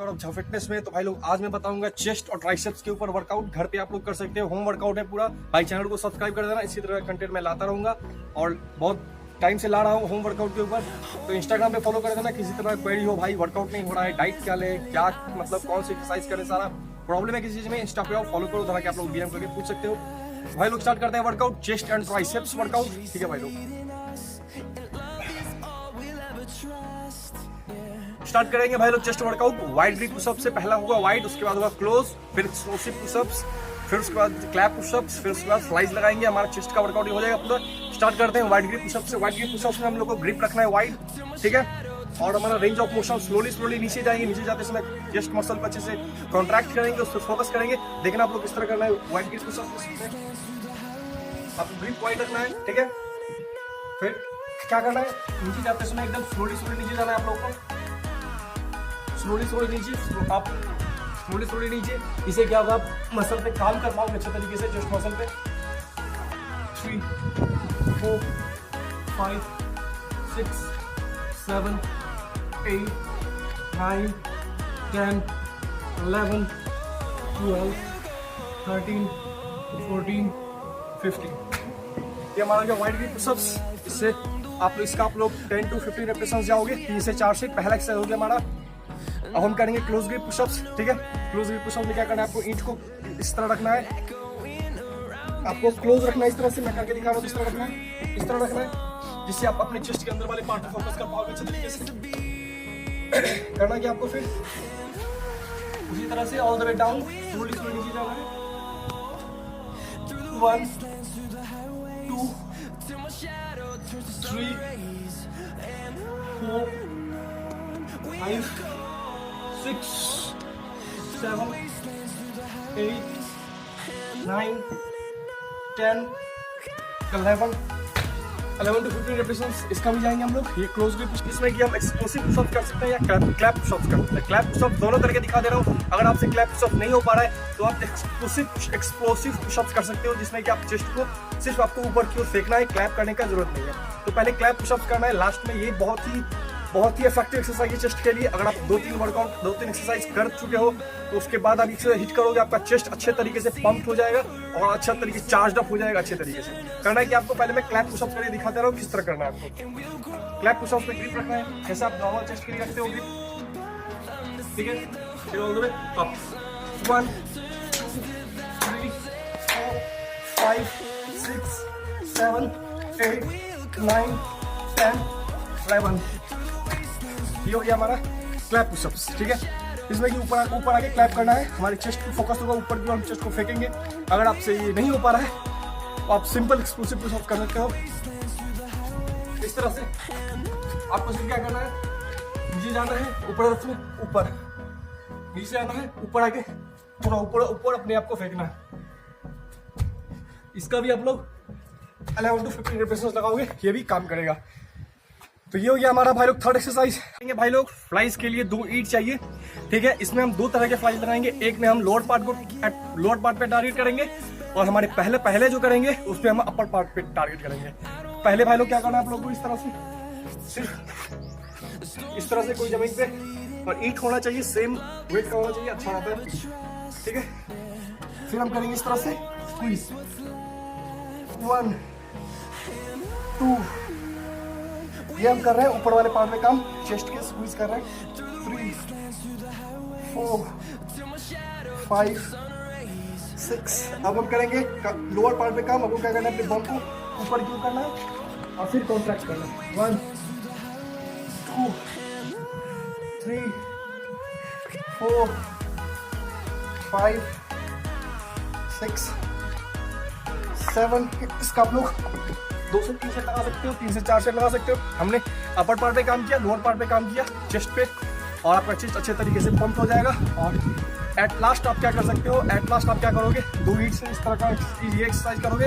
और झा फिटनेस में। तो भाई लोग आज मैं बताऊंगा चेस्ट और ट्राइसेप्स के ऊपर वर्कआउट घर पे आप लोग कर सकते हो। होम वर्कआउट है पूरा। भाई चैनल को सब्सक्राइब कर देना, इसी तरह का कंटेंट मैं लाता रहूंगा और बहुत टाइम से ला रहा हूँ होम वर्कआउट के ऊपर। तो इंस्टाग्राम पे फॉलो कर देना, किसी तरह क्वेरी हो भाई वर्कआउट नहीं हो रहा है, डाइट क्या ले, क्या मतलब कौन सी एक्सरसाइज करें, सारा प्रॉब्लम है किसी चीज में, इंस्टा पे आओ फॉलो करो, तरह के आप लोग डीएम करके पूछ सकते हो। भाई लोग स्टार्ट करते हैं workout, chest and triceps workout. ठीक है भाई लोग स्टार्ट करेंगे। भाई लोग chest workout wide grip pushup से पहला होगा वाइड, उसके बाद होगा क्लोज, फिर एक्सप्लोसिव पुशअप्स, फिर उसके बाद क्लैप पुशअप्स, फिर उसके बाद स्लाइस लगाएंगे। हमारा चेस्ट का वर्कआउट हो जाएगा पूरा। स्टार्ट करते हैं वाइड ग्रिप पुशअप से। वाइड ग्रिप पुशअप में हम लोग को ग्रिप रखना है वाइड, ठीक है। और हमारा रेंज ऑफ मोशन स्लोली नीचे जाएंगे। नीचे जाते समय चेस्ट मसल को अच्छे से कॉन्ट्रैक्ट करेंगे, उस पर फोकस करेंगे। देखना आप लोग किस तरह करना है वाइड ग्रिप पुशअप। आपको ग्रिप वाइड रखना है, ठीक है। फिर क्या करना है, नीचे जाते समय एकदम स्लोली नीचे जाना है आप लोग को। स्लोली नीचे, आप स्लोली नीचे। इसे क्या होगा, आप मसल पे काम कर पाओगे अच्छे तरीके से, चेस्ट मसल पे। 3 4 5 6 7 8 9 10 11 12 13 14 15। ये हमारा जो वाइड ग्रिप पुशअप्स, इससे आप लोग 10 to 15 रेपिटेशंस जाओगे। 3 से 4 से पहला एक्सरसाइज हो गया हमारा। अब हम करेंगे क्लोज ग्रिप पुशअप्स, ठीक है। क्लोज ग्रिप पुशअप में क्या करना है, आपको ईंट को इस तरह रखना है, आपको क्लोज रखना है इस तरह से। मैं करके दिखा रहा हूँ, इस तरह रखना है, इस तरह रखना है, जिससे आप अपने चेस्ट के अंदर वाले पार्ट पर फोकस कर पाओगे अच्छे तरीके से। करना क्या आपको, फिर उसी तरह से all the way down, slowly नीचे जाना है। 1 2 3 4 5 6 7 8 9 10 11 to 15 रेपिटेशंस इसका भी जाएंगे हम लोग। ये क्लोज ग्रिप, इसमें कि हम एक्सप्लोसिव पुशअप कर सकते हैं या क्लैप पुशअप कर सकते हैं। क्लैप पुशअप दोनों तरह के दिखा दे रहा हूँ। अगर आपसे क्लैप पुशअप नहीं हो पा रहा है तो आप एक्सप्लोसिव पुशअप कर सकते हो, जिसमें कि आप चेस्ट को सिर्फ आपको ऊपर की ओर फेंकना है, क्लैप करने का जरूरत नहीं है। तो पहले क्लैप पुशअप करना है लास्ट में। ये बहुत ही इफेक्टिव एक्सरसाइज है चेस्ट के लिए। अगर आप 2-3 एक्सरसाइज कर चुके हो तो उसके बाद आप इसे हिट करोगे, आपका चेस्ट अच्छे तरीके से पंप हो जाएगा और अच्छा तरीके से चार्ज अप हो जाएगा अच्छे तरीके से। करना है कि आपको पहले मैं क्लैप पुशअप करके दिखाता रहा हूँ किस तरह करना है आपको। क्लैप पुशअप में ग्रिप रखना है जैसे आप नॉर्मल चेस्ट के लिए रखते हो ग्रिप, ठीक है। फिर ऑल द वे अप, 1 2 3 4 5 6 7 8 9 10 11। ये हो गया हमारा क्लैप पुशअप्स, ठीक है। इसमें कि ऊपर आके क्लैप करना है, हमारे चेस्ट पे फोकस होगा ऊपर की ओर, हम चेस्ट को फेंकेंगे। अगर आपसे ये नहीं हो पा रहा है तो आप सिंपल एक्सप्लोसिव पुशअप कर सकते हो इस तरह से। आपको सिर्फ क्या करना है, नीचे जाना है, ऊपर नीचे आना है, ऊपर आके थोड़ा ऊपर अपने आप को फेंकना है। इसका भी आप लोग 11 to 15 रेपिटेशंस लगाओगे, ये भी काम करेगा। तो ये हो गया हमारा भाई लोग थर्ड एक्सरसाइज। भाई लोग फ्लाइज के लिए 2 ईंट चाहिए, ठीक है। इसमें हम 2 तरह के फ्लाइज बनाएंगे। एक में हम लोअर पार्ट पे टारगेट करेंगे और हमारे पहले जो करेंगे उस पे हम अपर पार्ट पे टारगेट करेंगे। पहले भाई लोग क्या करना है आप लोग को, इस तरह से, सिर्फ इस तरह से कोई जमीन पे, और ईंट होना चाहिए सेम वेट का होना चाहिए, अच्छा रहता है, ठीक है। फिर हम करेंगे इस तरह से स्क्वीज, 1 2, ये हम कर रहे हैं ऊपर वाले पार्ट में काम, चेस्ट के स्क्वीज कर रहे हैं। 3 4 5 6। अब हम करेंगे लोअर पार्ट में काम। अब क्या करना है, अपने बम को ऊपर की ओर करना है और फिर कॉन्ट्रैक्ट करना है। 1 2 3 4 5 6 7। इसका आप लोग 2 से 3 सेट लगा सकते हो, 3 से 4 सेट लगा सकते हो। हमने अपर पार्ट पे काम किया, लोअर पार्ट पे काम किया, चेस्ट पे, और आपका चेस्ट अच्छे तरीके से पंप हो जाएगा। और एट लास्ट आप क्या कर सकते हो, आप क्या करोगे, 2 ईंट से इस तरह का ये एक्सरसाइज करोगे।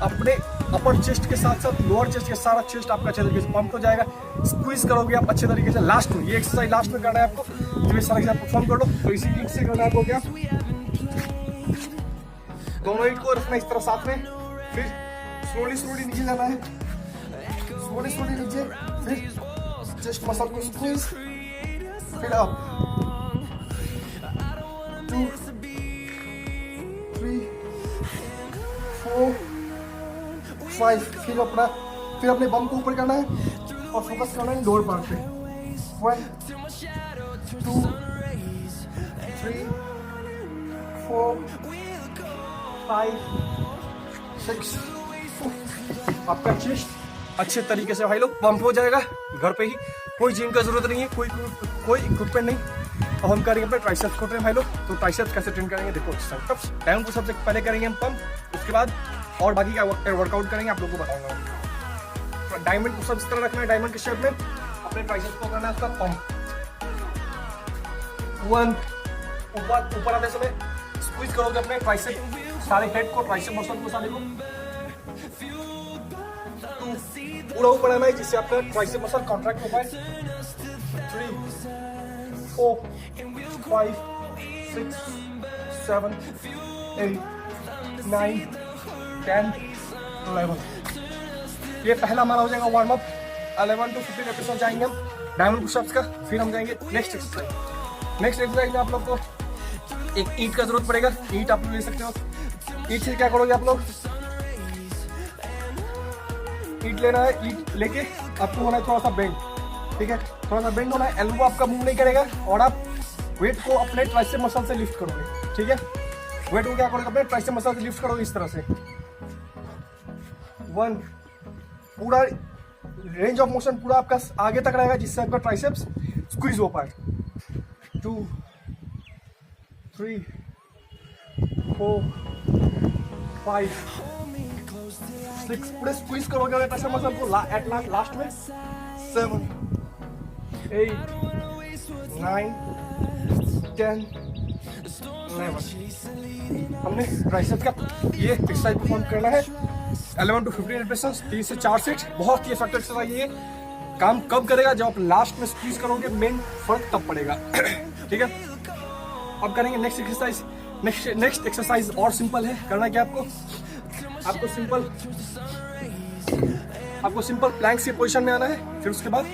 अपने अपर चेस्ट के साथ साथ लोअर चेस्ट के सारा चेस्ट आपका अच्छे तरीके से पंप हो जाएगा। स्क्वीज करोगे आप अच्छे तरीके से। लास्ट में ये एक्सरसाइज लास्ट में करना है आपको, तो इस तरह से परफॉर्म कर लो। तो इसी ईंट से करना है आपको, क्या दोनों ईंट को रखना इस तरह साथ में। फिर स्लोली नीचे जाना है, स्लोली नीचे, फिर चेस्ट मसल को स्क्वीज, फिर अप, 5, फिर अपने बम को ऊपर करना है और फोकस करना है लोअर पार्ट पे। 1 2 3 4 5 6। आपका चेस्ट अच्छे तरीके से भाई लोग पंप हो जाएगा घर पे ही, कोई जिम का जरूरत नहीं है, कोई इक्विपमेंट नहीं। अब हम करेंगे अपने ट्राइसेप्स को ट्रेन भाई लोग। तो ट्राइसेप्स कैसे ट्रेन करेंगे देखो, डाउन पुशअप से पहले करेंगे हम पंप, उसके बाद और बाकी का वर्कआउट करेंगे, आप लोगों को बताऊंगा। डायमंड पुशअप इस तरह रखना है, डायमंड के शेप में अपने ट्राइसेप्स को करना है उसका पंप। 1 ऊपर आने समय स्क्वीज करोगे अपने ट्राइसेप, सारे हेड को, ट्राइसेप मसल को सारे को। 2 पूरा ऊपर आना है जिससे आपका ट्राइसेप मसल कॉन्ट्रैक्ट हो पाए। 3 4 5 6 7 8 9 10 11। ये पहला हमारा हो जाएगा वार्म अप। 11 to 15 एपिसोड जाएंगे हम डायमंड पुशअप्स का। फिर हम जाएंगे नेक्स्ट एक्सरसाइज में आप लोग को एक ईंट का जरूरत पड़ेगा। ईंट आप लोग ले सकते हो। ईंट से क्या करोगे आप लोग, ईंट लेना है, ईंट लेके आपको होना है थोड़ा सा बेंड, ठीक है, थोड़ा सा बेंड होना है। एल्बो आपका मूव नहीं करेगा और आप वेट को अपने ट्राइसेप मसल से लिफ्ट करोगे, ठीक है। वेट को क्या करोगे, अपने ट्राइसेप मसल से लिफ्ट करोगे इस तरह से। 1 पूरा रेंज ऑफ मोशन पूरा आपका आगे तक रहेगा जिससे आपका ट्राइसेप्स स्क्वीज हो पाए। 2 3 4 5 6 पूरे स्क्वीज करोगे ट्राइसेप मसल को एट लास्ट में। 7 8 9 10 11। हमने ट्राइसेप्स का ये एक्सरसाइज परफॉर्म करना है। 11 to 15 रेपिटेशंस, 3 से 4 सेट। बहुत ही इफेक्टिव एक्सरसाइज ये काम कब करेगा, जब आप लास्ट में स्क्वीज करोगे, मेन फर्क तब पड़ेगा, ठीक है। अब करेंगे नेक्स्ट एक्सरसाइज। नेक्स्ट एक्सरसाइज और सिंपल है। करना क्या आपको सिंपल प्लैंक की पोजीशन में आना है। फिर उसके बाद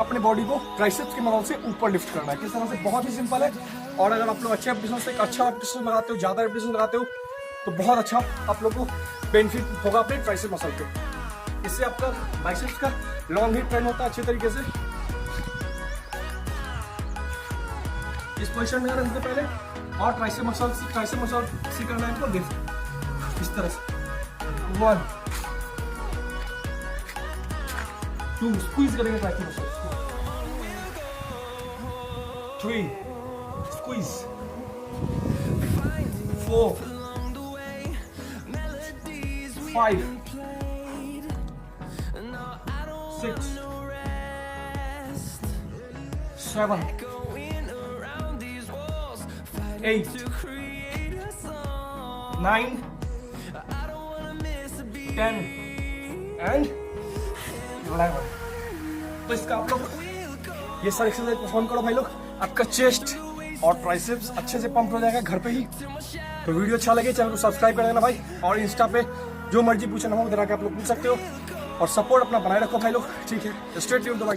अपने बॉडी को ट्राइसेप्स की मदद से ऊपर लिफ्ट करना है। किस तरह से, बहुत ही सिंपल है। और अगर आप लोग अच्छे रेपिटेशन से अच्छा रेपिटेशन लगाते हो, ज्यादा रेपिटेशन लगाते हो, तो बहुत अच्छा आप लोग को बेनिफिट होगा अपने ट्राइसेप मसल पे। इससे आपका बाइसेप्स का लॉन्ग हिप ट्रेन होता है अच्छे तरीके से। इस पोजीशन में आने से पहले और ट्राइसेप मसल से करना है आपको लिफ्ट इस तरह से। 1 2 स्क्वीज करेंगे ट्राइसेप मसल। 3 स्क्वीज। 4 5 6 7 8 9 10 एंड 11। तो इसका आप लोग ये सारे एक्सरसाइज परफॉर्म करो भाई लोग, आपका चेस्ट और ट्राइसेप्स अच्छे से पंप हो जाएगा घर पे ही। तो वीडियो अच्छा लगे चैनल को सब्सक्राइब कर देना भाई, और इंस्टा पे जो मर्जी पूछना हो उधर आके आप लोग पूछ सकते हो, और सपोर्ट अपना बनाए रखो भाई लोग, ठीक है। स्टे ट्यून्ड भाई।